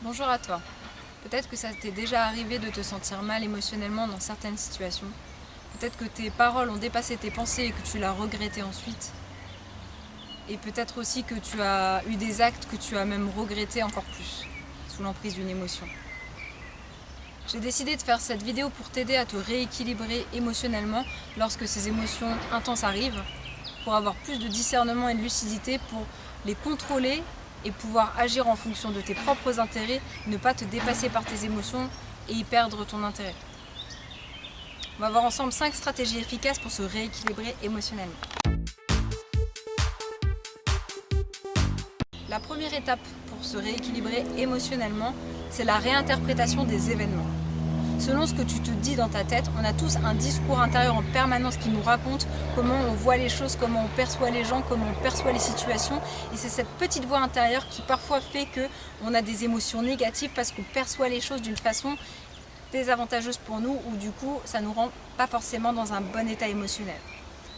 Bonjour à toi. Peut-être que ça t'est déjà arrivé de te sentir mal émotionnellement dans certaines situations. Peut-être que tes paroles ont dépassé tes pensées et que tu l'as regretté ensuite. Et peut-être aussi que tu as eu des actes que tu as même regrettés encore plus, sous l'emprise d'une émotion. J'ai décidé de faire cette vidéo pour t'aider à te rééquilibrer émotionnellement lorsque ces émotions intenses arrivent, pour avoir plus de discernement et de lucidité, pour les contrôler et pouvoir agir en fonction de tes propres intérêts, ne pas te dépasser par tes émotions et y perdre ton intérêt. On va voir ensemble 5 stratégies efficaces pour se rééquilibrer émotionnellement. La première étape pour se rééquilibrer émotionnellement, c'est la réinterprétation des événements. Selon ce que tu te dis dans ta tête, on a tous un discours intérieur en permanence qui nous raconte comment on voit les choses, comment on perçoit les gens, comment on perçoit les situations. Et c'est cette petite voix intérieure qui parfois fait qu'on a des émotions négatives parce qu'on perçoit les choses d'une façon désavantageuse pour nous ou du coup ça nous rend pas forcément dans un bon état émotionnel.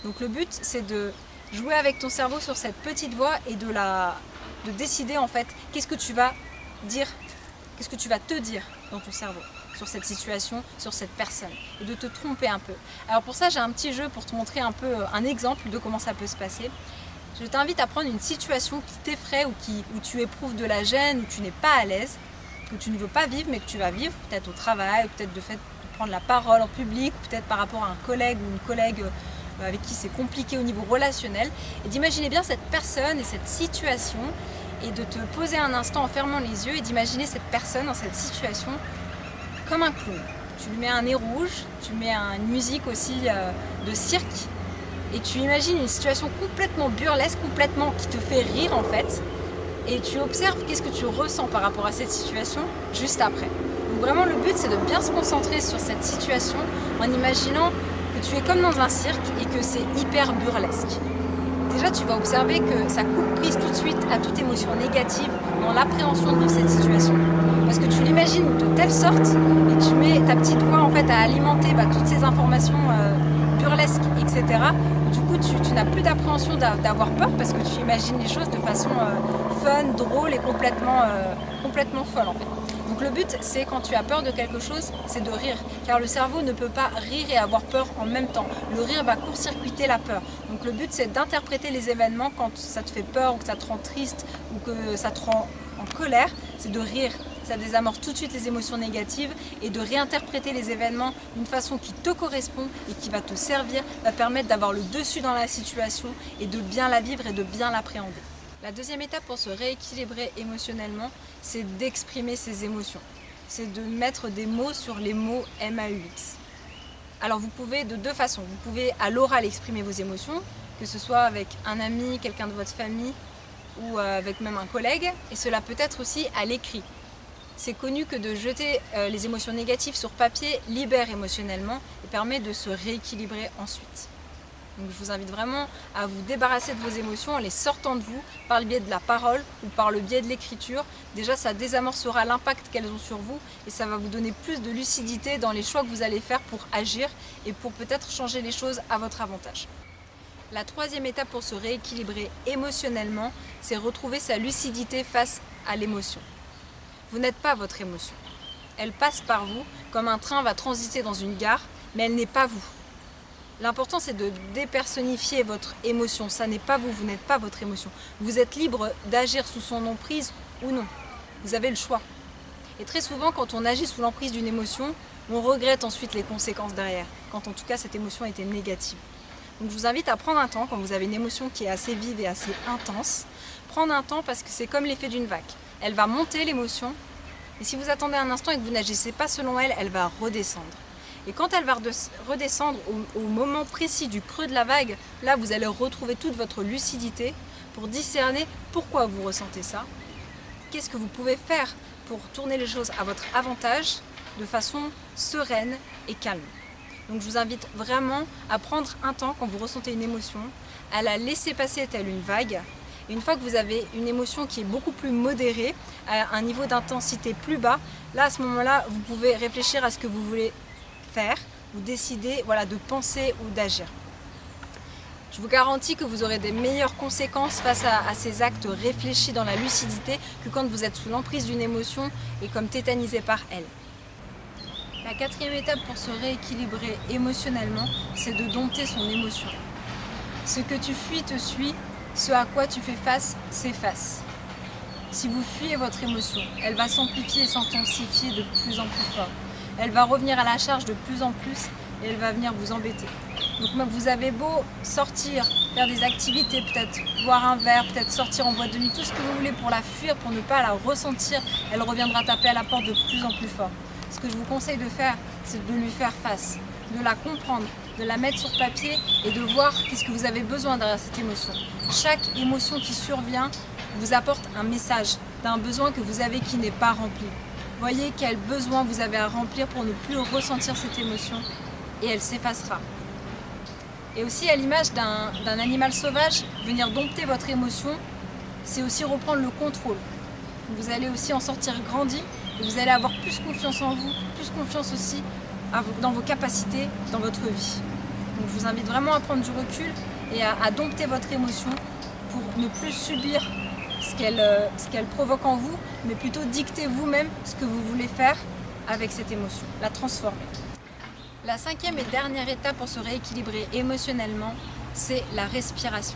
Donc le but c'est de jouer avec ton cerveau sur cette petite voix et de décider en fait qu'est-ce que tu vas dire, qu'est-ce que tu vas te dire dans ton cerveau sur cette situation, sur cette personne, et de te tromper un peu. Alors pour ça, j'ai un petit jeu pour te montrer un peu un exemple de comment ça peut se passer. Je t'invite à prendre une situation qui t'effraie où tu éprouves de la gêne, où tu n'es pas à l'aise, que tu ne veux pas vivre mais que tu vas vivre, peut-être au travail, peut-être de fait de prendre la parole en public, peut-être par rapport à un collègue ou une collègue avec qui c'est compliqué au niveau relationnel, et d'imaginer bien cette personne et cette situation, et de te poser un instant en fermant les yeux et d'imaginer cette personne dans cette situation comme un clown. Tu lui mets un nez rouge, tu mets une musique aussi de cirque et tu imagines une situation complètement burlesque, complètement qui te fait rire en fait, et tu observes qu'est-ce que tu ressens par rapport à cette situation juste après. Donc vraiment le but c'est de bien se concentrer sur cette situation en imaginant que tu es comme dans un cirque et que c'est hyper burlesque. Déjà tu vas observer que ça coupe prise tout de suite à toute émotion négative dans l'appréhension de cette situation. Parce que tu l'imagines de telle sorte et tu mets ta petite voix en fait à alimenter toutes ces informations burlesques, etc. Du coup tu n'as plus d'appréhension d'avoir peur parce que tu imagines les choses de façon fun, drôle et complètement folle en fait. Donc le but c'est quand tu as peur de quelque chose, c'est de rire. Car le cerveau ne peut pas rire et avoir peur en même temps. Le rire va court-circuiter la peur. Donc le but c'est d'interpréter les événements quand ça te fait peur ou que ça te rend triste ou que ça te rend en colère, c'est de rire. Ça désamorce tout de suite les émotions négatives et de réinterpréter les événements d'une façon qui te correspond et qui va te servir, va permettre d'avoir le dessus dans la situation et de bien la vivre et de bien l'appréhender. La deuxième étape pour se rééquilibrer émotionnellement, c'est d'exprimer ses émotions. C'est de mettre des mots sur les mots MAUX. Alors vous pouvez de deux façons. Vous pouvez à l'oral exprimer vos émotions, que ce soit avec un ami, quelqu'un de votre famille ou avec même un collègue, et cela peut être aussi à l'écrit. C'est connu que de jeter les émotions négatives sur papier libère émotionnellement et permet de se rééquilibrer ensuite. Donc je vous invite vraiment à vous débarrasser de vos émotions en les sortant de vous par le biais de la parole ou par le biais de l'écriture. Déjà ça désamorcera l'impact qu'elles ont sur vous et ça va vous donner plus de lucidité dans les choix que vous allez faire pour agir et pour peut-être changer les choses à votre avantage. La troisième étape pour se rééquilibrer émotionnellement, c'est retrouver sa lucidité face à l'émotion. Vous n'êtes pas votre émotion. Elle passe par vous comme un train va transiter dans une gare, mais elle n'est pas vous. L'important c'est de dépersonnifier votre émotion, ça n'est pas vous, vous n'êtes pas votre émotion. Vous êtes libre d'agir sous son emprise ou non, vous avez le choix. Et très souvent quand on agit sous l'emprise d'une émotion, on regrette ensuite les conséquences derrière, quand en tout cas cette émotion était négative. Donc je vous invite à prendre un temps quand vous avez une émotion qui est assez vive et assez intense, prendre un temps parce que c'est comme l'effet d'une vague. Elle va monter l'émotion, et si vous attendez un instant et que vous n'agissez pas selon elle, elle va redescendre. Et quand elle va redescendre au moment précis du creux de la vague, là vous allez retrouver toute votre lucidité pour discerner pourquoi vous ressentez ça, qu'est-ce que vous pouvez faire pour tourner les choses à votre avantage de façon sereine et calme. Donc je vous invite vraiment à prendre un temps quand vous ressentez une émotion, à la laisser passer telle une vague. Et une fois que vous avez une émotion qui est beaucoup plus modérée, à un niveau d'intensité plus bas, là à ce moment-là, vous pouvez réfléchir à ce que vous voulez faire ou décider de penser ou d'agir. Je vous garantis que vous aurez des meilleures conséquences face à ces actes réfléchis dans la lucidité que quand vous êtes sous l'emprise d'une émotion et comme tétanisé par elle. La quatrième étape pour se rééquilibrer émotionnellement, c'est de dompter son émotion. Ce que tu fuis te suit, ce à quoi tu fais face s'efface. Si vous fuyez votre émotion, elle va s'amplifier et s'intensifier de plus en plus fort. Elle va revenir à la charge de plus en plus et elle va venir vous embêter. Donc vous avez beau sortir, faire des activités, peut-être boire un verre, peut-être sortir en boîte de nuit, tout ce que vous voulez pour la fuir, pour ne pas la ressentir, elle reviendra taper à la porte de plus en plus fort. Ce que je vous conseille de faire, c'est de lui faire face, de la comprendre, de la mettre sur papier et de voir qu'est-ce que vous avez besoin derrière cette émotion. Chaque émotion qui survient vous apporte un message d'un besoin que vous avez qui n'est pas rempli. Voyez quel besoin vous avez à remplir pour ne plus ressentir cette émotion et elle s'effacera. Et aussi à l'image d'un animal sauvage, venir dompter votre émotion, c'est aussi reprendre le contrôle. Vous allez aussi en sortir grandi et vous allez avoir plus confiance en vous, plus confiance aussi dans vos capacités, dans votre vie. Donc je vous invite vraiment à prendre du recul et à dompter votre émotion pour ne plus subir ce qu'elle provoque en vous, mais plutôt dicter vous-même ce que vous voulez faire avec cette émotion, la transformer. La cinquième et dernière étape pour se rééquilibrer émotionnellement, c'est la respiration.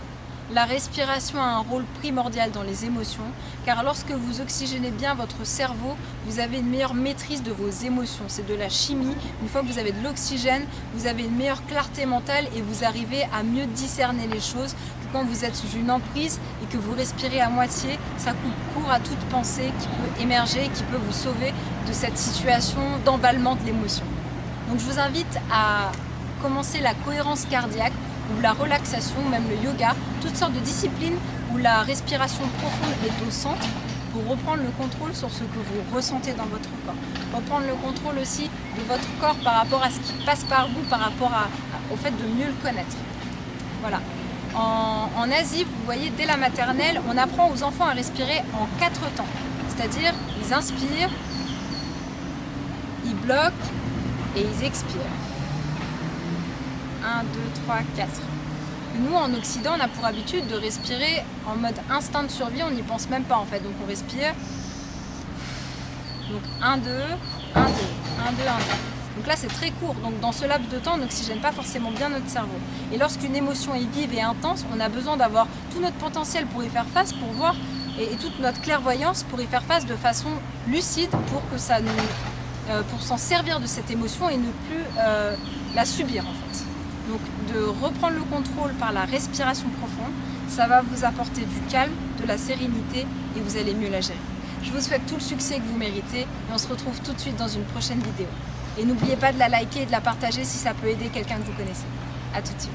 La respiration a un rôle primordial dans les émotions, car lorsque vous oxygénez bien votre cerveau, vous avez une meilleure maîtrise de vos émotions. C'est de la chimie. Une fois que vous avez de l'oxygène, vous avez une meilleure clarté mentale et vous arrivez à mieux discerner les choses que quand vous êtes sous une emprise et que vous respirez à moitié. Ça coupe court à toute pensée qui peut émerger, qui peut vous sauver de cette situation d'emballement de l'émotion. Donc je vous invite à commencer la cohérence cardiaque ou la relaxation, même le yoga, toutes sortes de disciplines où la respiration profonde est au centre pour reprendre le contrôle sur ce que vous ressentez dans votre corps. Reprendre le contrôle aussi de votre corps par rapport à ce qui passe par vous, par rapport au fait de mieux le connaître. Voilà. En Asie, vous voyez, dès la maternelle, on apprend aux enfants à respirer en 4 temps. C'est-à-dire, ils inspirent, ils bloquent et ils expirent. 1, 2, 3, 4. Nous, en Occident, on a pour habitude de respirer en mode instinct de survie, on n'y pense même pas en fait. Donc on respire. Donc 1, 2, 1, 2, 1, 2, 1, 2. Donc là, c'est très court. Donc dans ce laps de temps, on n'oxygène pas forcément bien notre cerveau. Et lorsqu'une émotion est vive et intense, on a besoin d'avoir tout notre potentiel pour y faire face, pour voir, et toute notre clairvoyance pour y faire face de façon lucide pour que ça nous, pour s'en servir de cette émotion et ne plus la subir en fait. Donc de reprendre le contrôle par la respiration profonde, ça va vous apporter du calme, de la sérénité et vous allez mieux la gérer. Je vous souhaite tout le succès que vous méritez et on se retrouve tout de suite dans une prochaine vidéo. Et n'oubliez pas de la liker et de la partager si ça peut aider quelqu'un que vous connaissez. A tout de suite.